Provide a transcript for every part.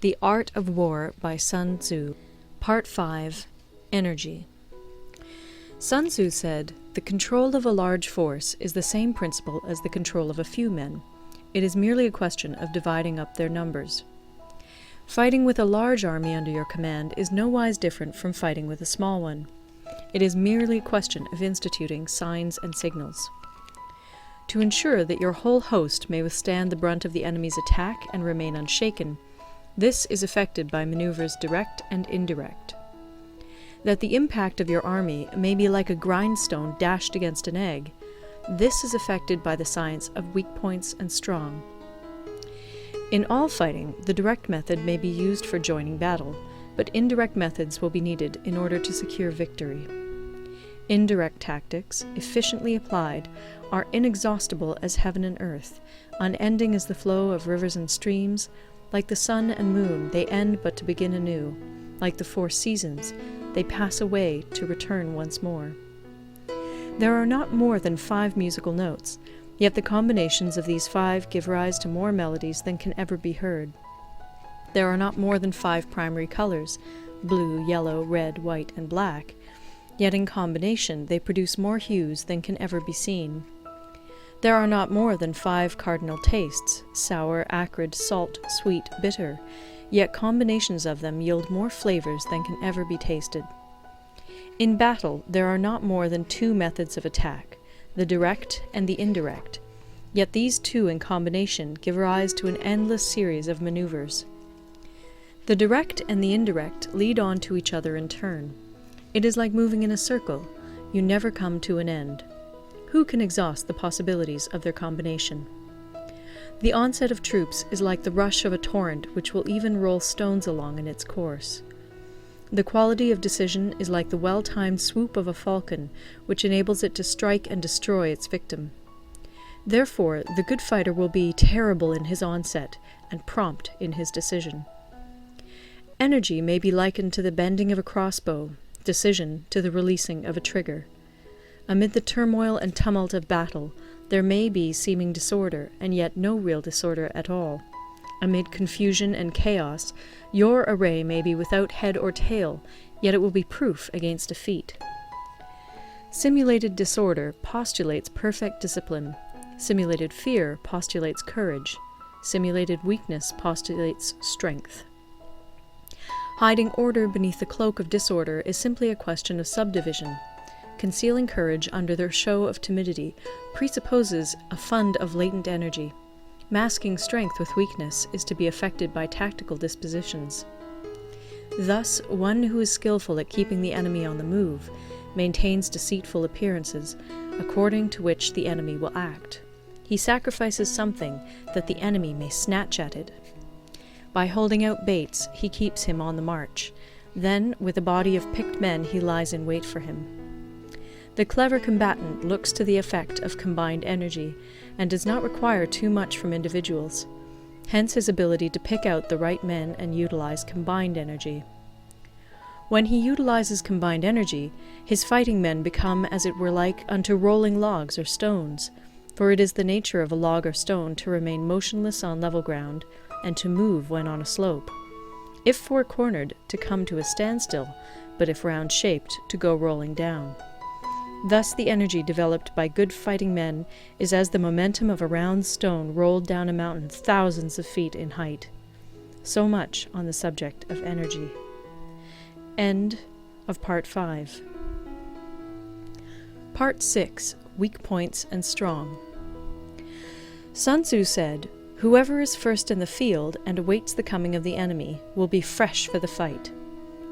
The Art of War by Sun Tzu. Part 5. Energy. Sun Tzu said, "The control of a large force is the same principle as the control of a few men. It is merely a question of dividing up their numbers." Fighting with a large army under your command is nowise different from fighting with a small one. It is merely a question of instituting signs and signals. To ensure that your whole host may withstand the brunt of the enemy's attack and remain unshaken, this is effected by maneuvers direct and indirect. That the impact of your army may be like a grindstone dashed against an egg, this is effected by the science of weak points and strong. In all fighting, the direct method may be used for joining battle, but indirect methods will be needed in order to secure victory. Indirect tactics, efficiently applied, are inexhaustible as heaven and earth, unending as the flow of rivers and streams. Like the sun and moon, they end but to begin anew. Like the 4 seasons, they pass away to return once more. There are not more than 5 musical notes, yet the combinations of these 5 give rise to more melodies than can ever be heard. There are not more than 5 primary colors, blue, yellow, red, white, and black, yet in combination they produce more hues than can ever be seen. There are not more than 5 cardinal tastes, sour, acrid, salt, sweet, bitter, yet combinations of them yield more flavors than can ever be tasted. In battle there are not more than 2 methods of attack, the direct and the indirect, yet these 2 in combination give rise to an endless series of maneuvers. The direct and the indirect lead on to each other in turn. It is like moving in a circle, you never come to an end. Who can exhaust the possibilities of their combination? The onset of troops is like the rush of a torrent which will even roll stones along in its course. The quality of decision is like the well-timed swoop of a falcon, which enables it to strike and destroy its victim. Therefore, the good fighter will be terrible in his onset and prompt in his decision. Energy may be likened to the bending of a crossbow, decision to the releasing of a trigger. Amid the turmoil and tumult of battle, there may be seeming disorder, and yet no real disorder at all. Amid confusion and chaos, your array may be without head or tail, yet it will be proof against defeat. Simulated disorder postulates perfect discipline. Simulated fear postulates courage. Simulated weakness postulates strength. Hiding order beneath the cloak of disorder is simply a question of subdivision. Concealing courage under their show of timidity presupposes a fund of latent energy. Masking strength with weakness is to be effected by tactical dispositions. Thus, one who is skillful at keeping the enemy on the move maintains deceitful appearances, according to which the enemy will act. He sacrifices something that the enemy may snatch at it. By holding out baits, he keeps him on the march. Then, with a body of picked men, he lies in wait for him. The clever combatant looks to the effect of combined energy, and does not require too much from individuals. Hence his ability to pick out the right men and utilize combined energy. When he utilizes combined energy, his fighting men become as it were like unto rolling logs or stones, for it is the nature of a log or stone to remain motionless on level ground, and to move when on a slope. If four-cornered, to come to a standstill, but if round-shaped, to go rolling down. Thus the energy developed by good fighting men is as the momentum of a round stone rolled down a mountain thousands of feet in height. So much on the subject of energy. End of Part 5. Part 6. Weak Points and Strong. Sun Tzu said, "Whoever is first in the field and awaits the coming of the enemy will be fresh for the fight.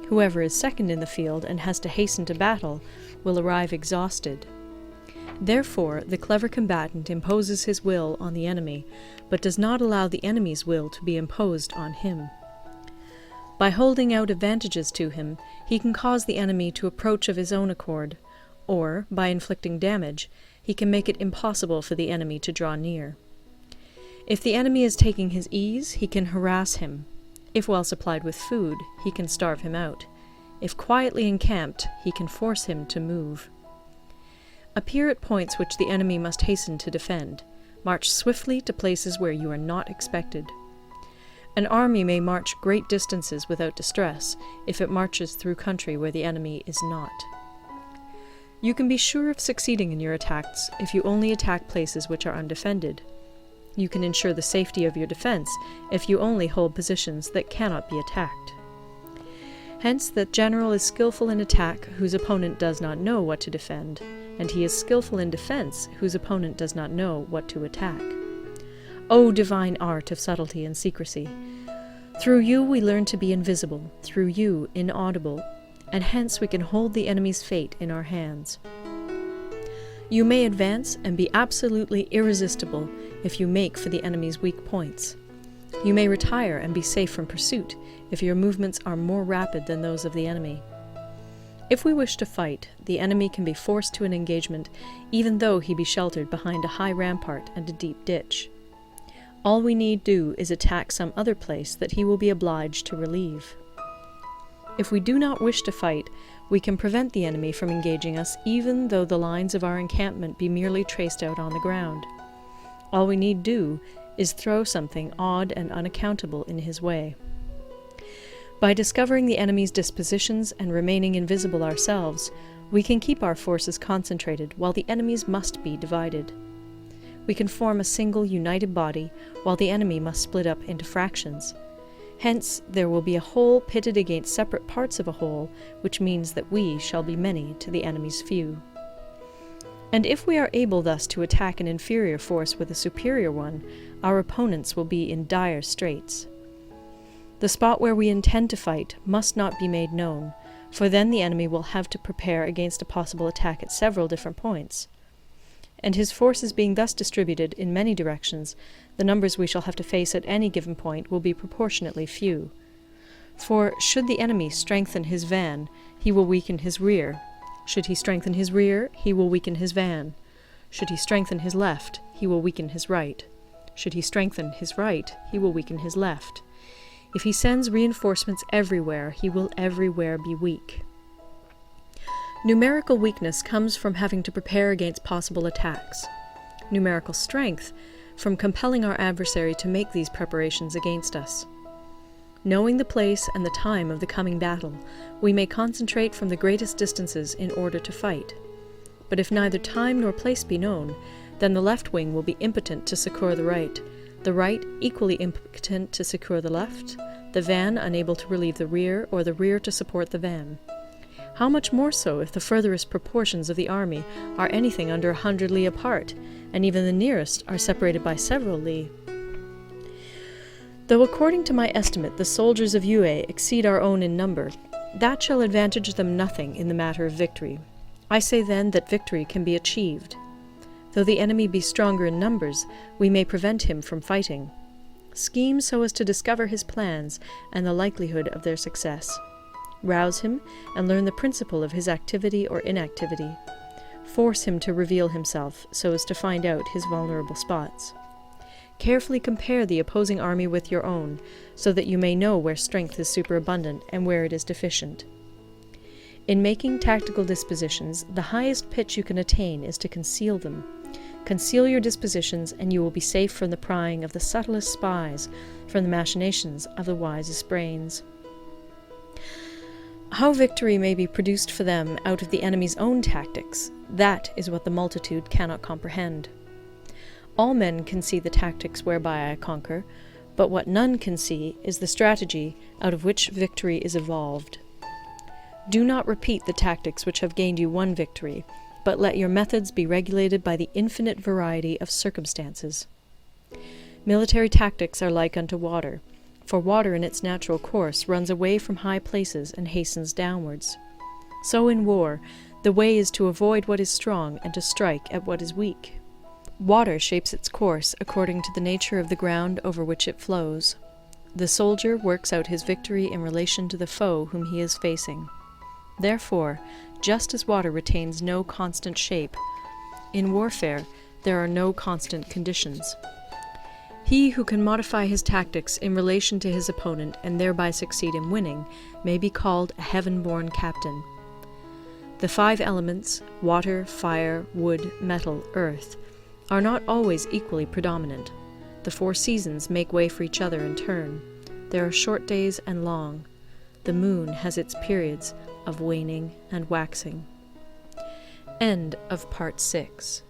Whoever is second in the field and has to hasten to battle will arrive exhausted." Therefore, the clever combatant imposes his will on the enemy, but does not allow the enemy's will to be imposed on him. By holding out advantages to him, he can cause the enemy to approach of his own accord, or, by inflicting damage, he can make it impossible for the enemy to draw near. If the enemy is taking his ease, he can harass him. If well supplied with food, he can starve him out. If quietly encamped, he can force him to move. Appear at points which the enemy must hasten to defend. March swiftly to places where you are not expected. An army may march great distances without distress if it marches through country where the enemy is not. You can be sure of succeeding in your attacks if you only attack places which are undefended. You can ensure the safety of your defense if you only hold positions that cannot be attacked. Hence, that general is skillful in attack whose opponent does not know what to defend, and he is skillful in defense whose opponent does not know what to attack. O divine art of subtlety and secrecy! Through you we learn to be invisible, through you inaudible, and hence we can hold the enemy's fate in our hands. You may advance and be absolutely irresistible if you make for the enemy's weak points. You may retire and be safe from pursuit if your movements are more rapid than those of the enemy. If we wish to fight, the enemy can be forced to an engagement even though he be sheltered behind a high rampart and a deep ditch. All we need do is attack some other place that he will be obliged to relieve. If we do not wish to fight, we can prevent the enemy from engaging us even though the lines of our encampment be merely traced out on the ground. All we need do is throw something odd and unaccountable in his way. By discovering the enemy's dispositions and remaining invisible ourselves, we can keep our forces concentrated while the enemy's must be divided. We can form a single united body while the enemy must split up into fractions. Hence, there will be a whole pitted against separate parts of a whole, which means that we shall be many to the enemy's few. And if we are able thus to attack an inferior force with a superior one, our opponents will be in dire straits. The spot where we intend to fight must not be made known, for then the enemy will have to prepare against a possible attack at several different points. And his forces being thus distributed in many directions, the numbers we shall have to face at any given point will be proportionately few. For should the enemy strengthen his van, he will weaken his rear. Should he strengthen his rear, he will weaken his van. Should he strengthen his left, he will weaken his right. Should he strengthen his right, he will weaken his left. If he sends reinforcements everywhere, he will everywhere be weak. Numerical weakness comes from having to prepare against possible attacks. Numerical strength from compelling our adversary to make these preparations against us. Knowing the place and the time of the coming battle, we may concentrate from the greatest distances in order to fight. But if neither time nor place be known, then the left wing will be impotent to succour the right equally impotent to succour the left, the van unable to relieve the rear, or the rear to support the van. How much more so if the furthest proportions of the army are anything under 100 li apart, and even the nearest are separated by several li. Though according to my estimate the soldiers of Yue exceed our own in number, that shall advantage them nothing in the matter of victory. I say then that victory can be achieved. Though the enemy be stronger in numbers, we may prevent him from fighting. Scheme so as to discover his plans and the likelihood of their success. Rouse him and learn the principle of his activity or inactivity. Force him to reveal himself so as to find out his vulnerable spots. Carefully compare the opposing army with your own, so that you may know where strength is superabundant and where it is deficient. In making tactical dispositions, the highest pitch you can attain is to conceal them. Conceal your dispositions, and you will be safe from the prying of the subtlest spies, from the machinations of the wisest brains. How victory may be produced for them out of the enemy's own tactics, that is what the multitude cannot comprehend. All men can see the tactics whereby I conquer, but what none can see is the strategy out of which victory is evolved. Do not repeat the tactics which have gained you one victory, but let your methods be regulated by the infinite variety of circumstances. Military tactics are like unto water, for water in its natural course runs away from high places and hastens downwards. So in war, the way is to avoid what is strong and to strike at what is weak. Water shapes its course according to the nature of the ground over which it flows. The soldier works out his victory in relation to the foe whom he is facing. Therefore, just as water retains no constant shape, in warfare there are no constant conditions. He who can modify his tactics in relation to his opponent and thereby succeed in winning may be called a heaven-born captain. The 5 elements, water, fire, wood, metal, earth, are not always equally predominant. The 4 seasons make way for each other in turn. There are short days and long. The moon has its periods of waning and waxing. End of Part 6.